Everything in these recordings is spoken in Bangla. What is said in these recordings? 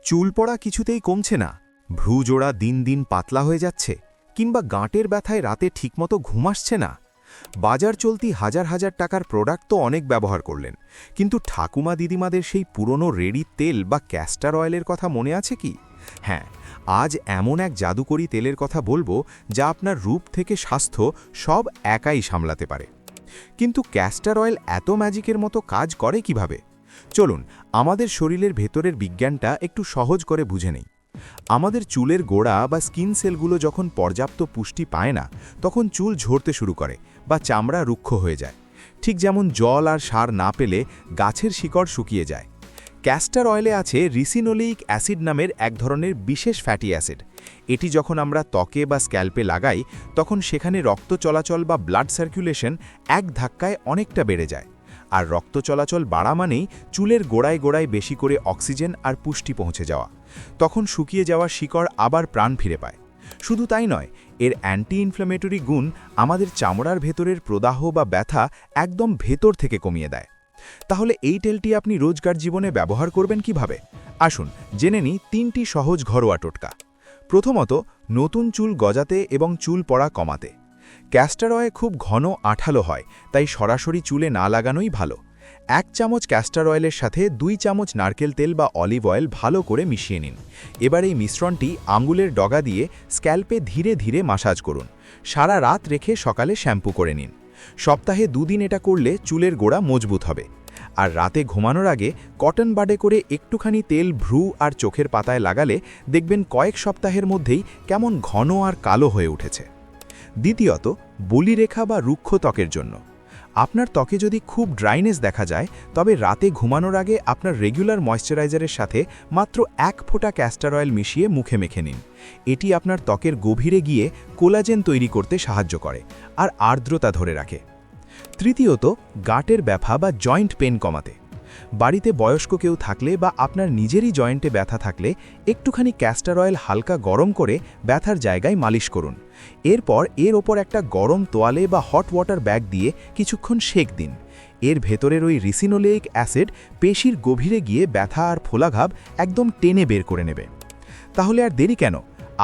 চুল পড়া কিছুতেই কমছে না, ভ্রুজোড়া দিন দিন পাতলা হয়ে যাচ্ছে, কিংবা গাঁটের ব্যথায় রাতে ঠিকমতো ঘুম আসছে না। বাজার চলতি হাজার হাজার টাকার প্রোডাক্ট তো অনেক ব্যবহার করলেন, কিন্তু ঠাকুমা দিদিমাদের সেই পুরনো রেডি তেল বা ক্যাস্টার অয়েলের কথা মনে আছে কি? হ্যাঁ, আজ এমন এক জাদুকরী তেলের কথা বলবো যা আপনার রূপ থেকে স্বাস্থ্য সব একাই সামলাতে পারে। কিন্তু ক্যাস্টার অয়েল এত ম্যাজিকের মতো কাজ করে কিভাবে? চলুন আমাদের শরীরের ভেতরের বিজ্ঞানটা একটু সহজ করে বুঝে নেই। আমাদের চুলের গোড়া বা স্কিন সেলগুলো যখন পর্যাপ্ত পুষ্টি পায় না, তখন চুল ঝরতে শুরু করে বা চামড়া রুক্ষ হয়ে যায়। ঠিক যেমন জল আর সার না পেলে গাছের শিকড় শুকিয়ে যায়। ক্যাস্টার অয়েলে আছে রিসিনোলেইক অ্যাসিড নামের এক ধরনের বিশেষ ফ্যাটি অ্যাসিড। এটি যখন আমরা ত্বকে বা স্ক্যাল্পে লাগাই, তখন সেখানে রক্ত চলাচল বা ব্লাড সার্কুলেশন এক ধাক্কায় অনেকটা বেড়ে যায়। আর রক্ত চলাচল বাড়া মানেই চুলের গোড়ায় গোড়ায় বেশি করে অক্সিজেন আর পুষ্টি পৌঁছে যাওয়া। তখন শুকিয়ে যাওয়া শিকড় আবার প্রাণ ফিরে পায়। শুধু তাই নয়, এর অ্যান্টি ইনফ্ল্যামেটরি গুণ আমাদের চামড়ার ভেতরের প্রদাহ বা ব্যথা একদম ভেতর থেকে কমিয়ে দেয়। তাহলে এই তেলটি আপনি রোজকার জীবনে ব্যবহার করবেন কিভাবে? আসুন জেনে নিই 3টি সহজ ঘরোয়া টোটকা। প্রথমত, নতুন চুল গজাতে এবং চুল পড়া কমাতে। ক্যাস্টর অয়েল খুব ঘন আঠালো হয়, তাই সরাসরি চুলে না লাগানোই ভালো। 1 চামচ ক্যাস্টর অয়েলের সাথে 2 চামচ নারকেল তেল বা অলিভ অয়েল ভালো করে মিশিয়ে নিন। এবার এই মিশ্রণটি আঙ্গুলের ডগা দিয়ে স্ক্যাল্পে ধীরে ধীরে মাসাজ করুন। সারা রাত রেখে সকালে শ্যাম্পু করে নিন। সপ্তাহে 2 দিন এটা করলে চুলের গোড়া মজবুত হবে। আর রাতে ঘুমানোর আগে কটন বাডে করে একটুখানি তেল ভ্রু আর চোখের পাতায় লাগালে দেখবেন কয়েক সপ্তাহের মধ্যেই কেমন ঘন আর কালো হয়ে উঠেছে। দ্বিতীয়ত, বলিরেখা বা রুক্ষ ত্বকের জন্য। আপনার ত্বকে যদি খুব ড্রাইনেস দেখা যায়, তবে রাতে ঘুমানোর আগে আপনার রেগুলার ময়েশ্চারাইজারের সাথে মাত্র 1 ফোঁটা ক্যাস্টর অয়েল মিশিয়ে মুখে মেখে নিন। এটি আপনার ত্বকের গভীরে গিয়ে কোলাজেন তৈরি করতে সাহায্য করে আর আর্দ্রতা ধরে রাখে। তৃতীয়ত, গাঁটের ব্যথা বা জয়েন্ট পেন কমাতে। বাড়িতে বয়স্ক কেউ থাকলে বা আপনার নিজেরই জয়েন্টে ব্যথা থাকলে একটুখানি ক্যাস্টর অয়েল হালকা গরম করে ব্যথার জায়গায় মালিশ করুন। এরপর এর ওপর একটা গরম তোয়ালে বা হট ওয়াটার ব্যাগ দিয়ে কিছুক্ষণ সেঁক দিন। এর ভেতরের ওই রিসিনোলেইক অ্যাসিড পেশির গভীরে গিয়ে ব্যথা আর ফোলাঘাব একদম টেনে বের করে নেবে। তাহলে আর দেরি কেন?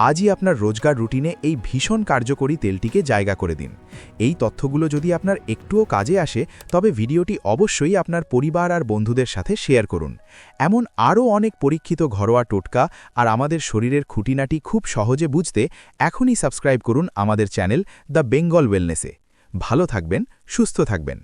আজই আপনার রোজগার রুটিনে এই ভীষণ কার্যকরী তেলটিকে জায়গা করে দিন। এই তথ্যগুলো যদি আপনার একটুও কাজে আসে, তবে ভিডিওটি অবশ্যই আপনার পরিবার আর বন্ধুদের সাথে শেয়ার করুন। এমন আরও অনেক পরীক্ষিত ঘরোয়া টোটকা আর আমাদের শরীরের খুঁটিনাটি খুব সহজে বুঝতে এখনই সাবস্ক্রাইব করুন আমাদের চ্যানেল দ্য বেঙ্গল ওয়েলনেসে। ভালো থাকবেন, সুস্থ থাকবেন।